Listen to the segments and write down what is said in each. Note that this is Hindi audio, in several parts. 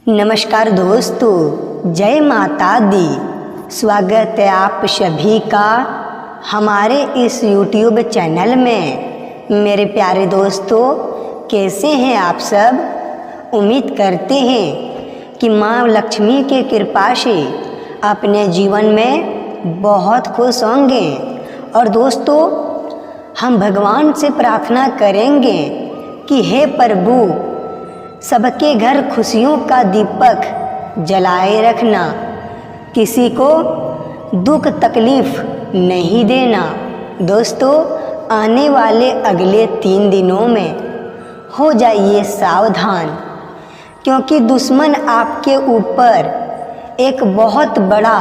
नमस्कार दोस्तों, जय माता दी। स्वागत है आप सभी का हमारे इस YouTube चैनल में। मेरे प्यारे दोस्तों, कैसे हैं आप सब? उम्मीद करते हैं कि माँ लक्ष्मी के कृपा से अपने जीवन में बहुत खुश होंगे। और दोस्तों, हम भगवान से प्रार्थना करेंगे कि हे प्रभु, सबके घर खुशियों का दीपक जलाए रखना, किसी को दुख तकलीफ नहीं देना। दोस्तों, आने वाले अगले 3 दिनों में हो जाइए सावधान, क्योंकि दुश्मन आपके ऊपर एक बहुत बड़ा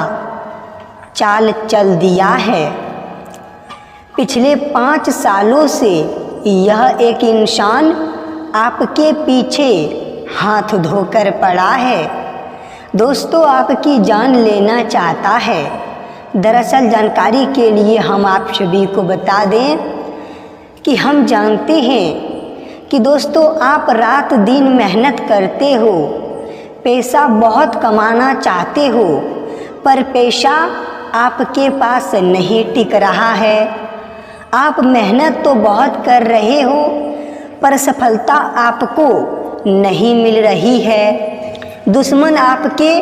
चाल चल दिया है। पिछले 5 सालों से यह एक इंसान आपके पीछे हाथ धोकर पड़ा है। दोस्तों, आपकी जान लेना चाहता है। दरअसल जानकारी के लिए हम आप सभी को बता दें कि हम जानते हैं कि दोस्तों, आप रात दिन मेहनत करते हो, पैसा बहुत कमाना चाहते हो, पर पैसा आपके पास नहीं टिक रहा है। आप मेहनत तो बहुत कर रहे हो, पर सफलता आपको नहीं मिल रही है। दुश्मन आपके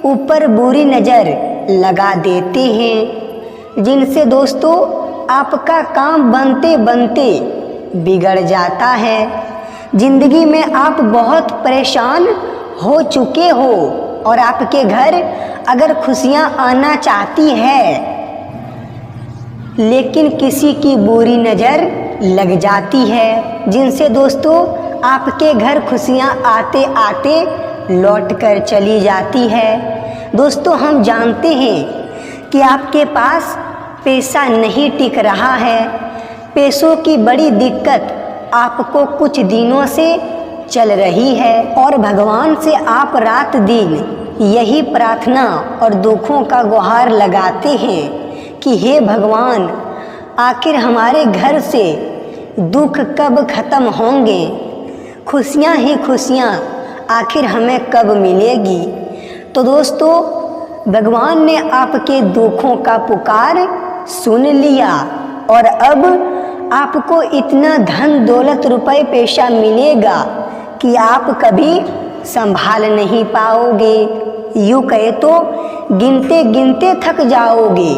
ऊपर बुरी नज़र लगा देते हैं, जिनसे दोस्तों आपका काम बनते बनते बिगड़ जाता है। जिंदगी में आप बहुत परेशान हो चुके हो और आपके घर अगर खुशियां आना चाहती है, लेकिन किसी की बुरी नज़र लग जाती है, जिनसे दोस्तों आपके घर खुशियां आते आते लौट कर चली जाती है। दोस्तों, हम जानते हैं कि आपके पास पैसा नहीं टिक रहा है। पैसों की बड़ी दिक्कत आपको कुछ दिनों से चल रही है और भगवान से आप रात दिन यही प्रार्थना और दुखों का गुहार लगाते हैं कि हे भगवान, आखिर हमारे घर से दुख कब खत्म होंगे, खुशियाँ ही खुशियाँ आखिर हमें कब मिलेगी। तो दोस्तों, भगवान ने आपके दुखों का पुकार सुन लिया और अब आपको इतना धन दौलत रुपए पैसा मिलेगा कि आप कभी संभाल नहीं पाओगे। यूँ कहे तो गिनते गिनते थक जाओगे।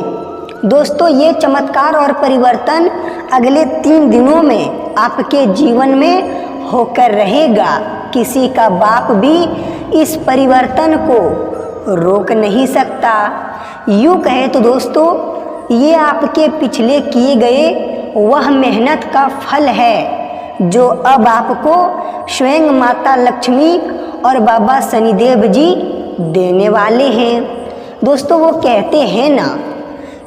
दोस्तों, ये चमत्कार और परिवर्तन अगले 3 दिनों में आपके जीवन में होकर रहेगा। किसी का बाप भी इस परिवर्तन को रोक नहीं सकता। यूँ कहे तो दोस्तों, ये आपके पिछले किए गए वह मेहनत का फल है जो अब आपको स्वयं माता लक्ष्मी और बाबा शनिदेव जी देने वाले हैं। दोस्तों, वो कहते हैं ना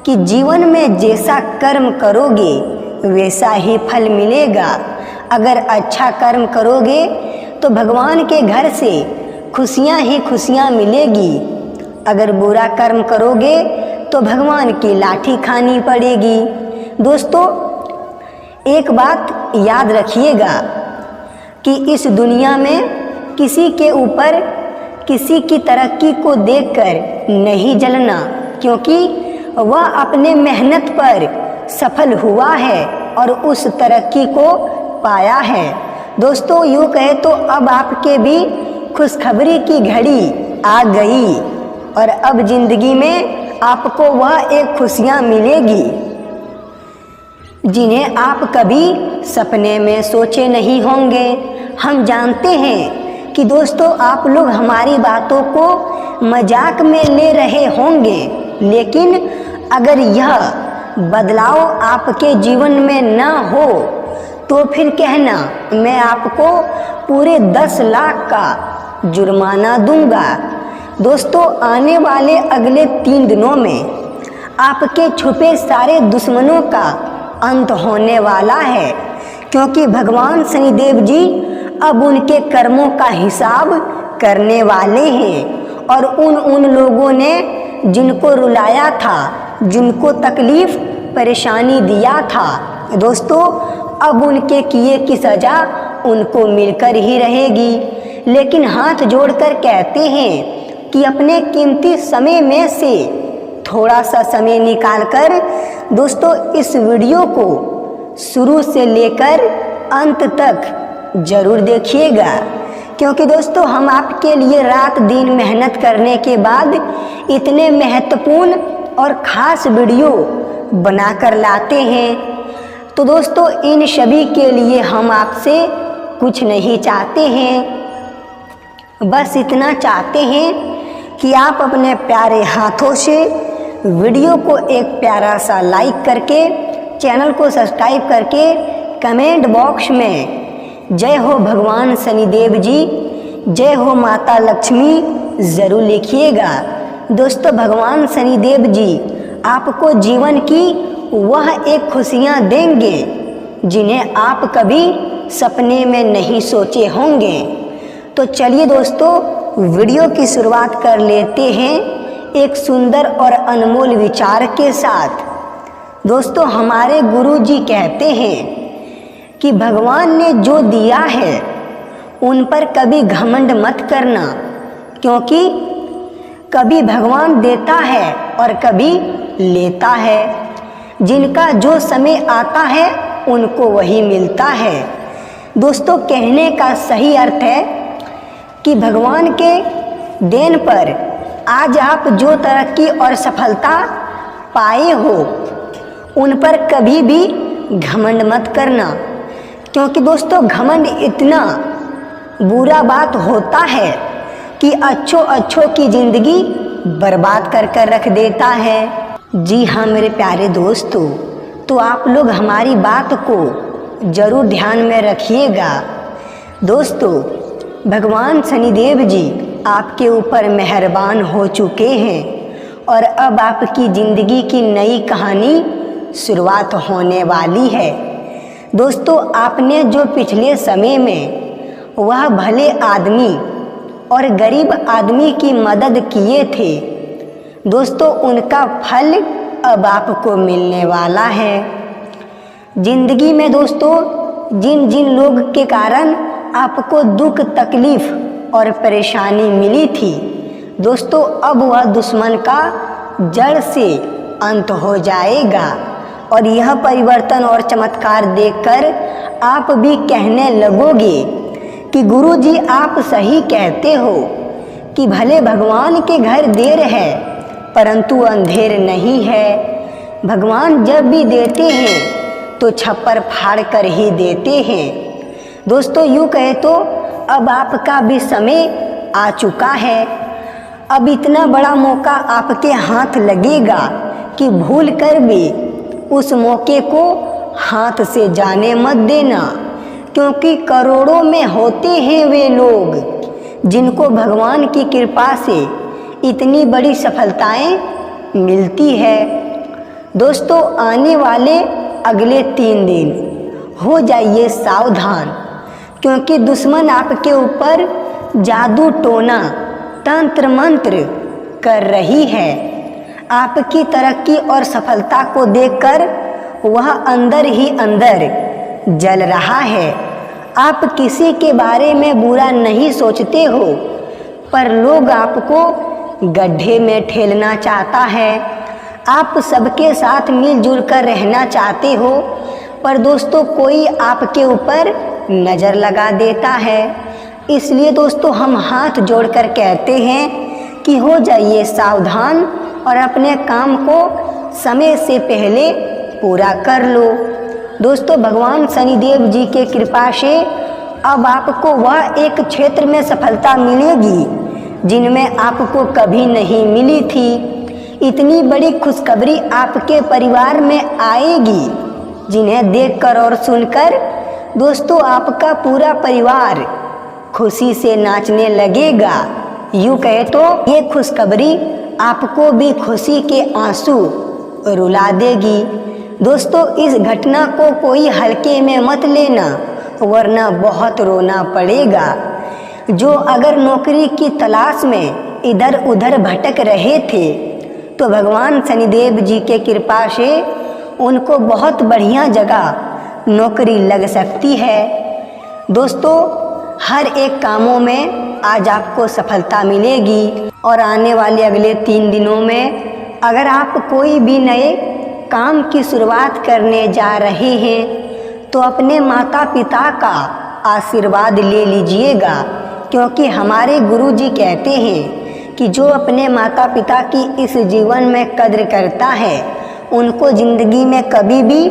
कि जीवन में जैसा कर्म करोगे वैसा ही फल मिलेगा। अगर अच्छा कर्म करोगे तो भगवान के घर से खुशियाँ ही खुशियाँ मिलेगी। अगर बुरा कर्म करोगे तो भगवान की लाठी खानी पड़ेगी। दोस्तों, एक बात याद रखिएगा कि इस दुनिया में किसी के ऊपर किसी की तरक्की को देखकर नहीं जलना, क्योंकि वह अपने मेहनत पर सफल हुआ है और उस तरक्की को पाया है। दोस्तों, यूँ कहे तो अब आपके भी खुशखबरी की घड़ी आ गई और अब जिंदगी में आपको वह एक खुशियाँ मिलेगी जिन्हें आप कभी सपने में सोचे नहीं होंगे। हम जानते हैं कि दोस्तों, आप लोग हमारी बातों को मजाक में ले रहे होंगे, लेकिन अगर यह बदलाव आपके जीवन में न हो तो फिर कहना मैं आपको पूरे 10 लाख का जुर्माना दूंगा। दोस्तों, आने वाले अगले 3 दिनों में आपके छुपे सारे दुश्मनों का अंत होने वाला है, क्योंकि भगवान शनिदेव जी अब उनके कर्मों का हिसाब करने वाले हैं और उन लोगों ने जिनको रुलाया था, जिनको तकलीफ परेशानी दिया था, दोस्तों अब उनके किए की सज़ा उनको मिलकर ही रहेगी। लेकिन हाथ जोड़कर कहते हैं कि अपने कीमती समय में से थोड़ा सा समय निकालकर दोस्तों इस वीडियो को शुरू से लेकर अंत तक ज़रूर देखिएगा, क्योंकि दोस्तों हम आपके लिए रात दिन मेहनत करने के बाद इतने महत्वपूर्ण और ख़ास वीडियो बनाकर लाते हैं। तो दोस्तों इन सभी के लिए हम आपसे कुछ नहीं चाहते हैं, बस इतना चाहते हैं कि आप अपने प्यारे हाथों से वीडियो को एक प्यारा सा लाइक करके चैनल को सब्सक्राइब करके कमेंट बॉक्स में जय हो भगवान शनिदेव जी, जय हो माता लक्ष्मी ज़रूर लिखिएगा। दोस्तों भगवान शनिदेव जी आपको जीवन की वह एक खुशियाँ देंगे जिन्हें आप कभी सपने में नहीं सोचे होंगे। तो चलिए दोस्तों वीडियो की शुरुआत कर लेते हैं एक सुंदर और अनमोल विचार के साथ। दोस्तों हमारे गुरु जी कहते हैं कि भगवान ने जो दिया है उन पर कभी घमंड मत करना, क्योंकि कभी भगवान देता है और कभी लेता है। जिनका जो समय आता है उनको वही मिलता है। दोस्तों कहने का सही अर्थ है कि भगवान के देन पर आज आप जो तरक्की और सफलता पाए हो उन पर कभी भी घमंड मत करना, क्योंकि दोस्तों घमंड इतना बुरा बात होता है कि अच्छों की ज़िंदगी बर्बाद कर रख देता है। जी हाँ मेरे प्यारे दोस्तों, तो आप लोग हमारी बात को ज़रूर ध्यान में रखिएगा। दोस्तों भगवान शनिदेव जी आपके ऊपर मेहरबान हो चुके हैं और अब आपकी ज़िंदगी की नई कहानी शुरुआत होने वाली है। दोस्तों आपने जो पिछले समय में वह भले आदमी और गरीब आदमी की मदद किए थे, दोस्तों उनका फल अब आपको मिलने वाला है। जिंदगी में दोस्तों जिन जिन लोग के कारण आपको दुख तकलीफ और परेशानी मिली थी, दोस्तों अब वह दुश्मन का जड़ से अंत हो जाएगा और यह परिवर्तन और चमत्कार देखकर आप भी कहने लगोगे कि गुरुजी आप सही कहते हो कि भले भगवान के घर देर है परंतु अंधेर नहीं है। भगवान जब भी देते हैं तो छप्पर फाड़ कर ही देते हैं। दोस्तों यूँ कहे तो अब आपका भी समय आ चुका है। अब इतना बड़ा मौका आपके हाथ लगेगा कि भूल कर भी उस मौके को हाथ से जाने मत देना, क्योंकि करोड़ों में होते हैं वे लोग जिनको भगवान की कृपा से इतनी बड़ी सफलताएं मिलती है। दोस्तों आने वाले अगले 3 दिन हो जाइए सावधान, क्योंकि दुश्मन आपके ऊपर जादू टोना तंत्र मंत्र कर रही है। आपकी तरक्की और सफलता को देखकर वह अंदर ही अंदर जल रहा है। आप किसी के बारे में बुरा नहीं सोचते हो, पर लोग आपको गड्ढे में ठेलना चाहता है। आप सबके साथ मिलजुल कर रहना चाहते हो, पर दोस्तों कोई आपके ऊपर नज़र लगा देता है। इसलिए दोस्तों हम हाथ जोड़कर कहते हैं कि हो जाइए सावधान और अपने काम को समय से पहले पूरा कर लो। दोस्तों भगवान शनिदेव जी के कृपा से अब आपको वह एक क्षेत्र में सफलता मिलेगी जिनमें आपको कभी नहीं मिली थी। इतनी बड़ी खुशखबरी आपके परिवार में आएगी जिन्हें देखकर और सुनकर दोस्तों आपका पूरा परिवार खुशी से नाचने लगेगा। यूँ कहे तो ये खुशखबरी आपको भी खुशी के आंसू रुला देगी। दोस्तों इस घटना को कोई हल्के में मत लेना, वरना बहुत रोना पड़ेगा। जो अगर नौकरी की तलाश में इधर उधर भटक रहे थे तो भगवान शनिदेव जी के कृपा से उनको बहुत बढ़िया जगह नौकरी लग सकती है। दोस्तों हर एक कामों में आज आपको सफलता मिलेगी। और आने वाले अगले 3 दिनों में अगर आप कोई भी नए काम की शुरुआत करने जा रहे हैं तो अपने माता पिता का आशीर्वाद ले लीजिएगा, क्योंकि हमारे गुरुजी कहते हैं कि जो अपने माता पिता की इस जीवन में कद्र करता है उनको ज़िंदगी में कभी भी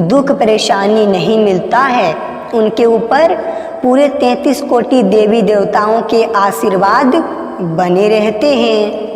दुख परेशानी नहीं मिलता है। उनके ऊपर पूरे 33 कोटि देवी देवताओं के आशीर्वाद बने रहते हैं।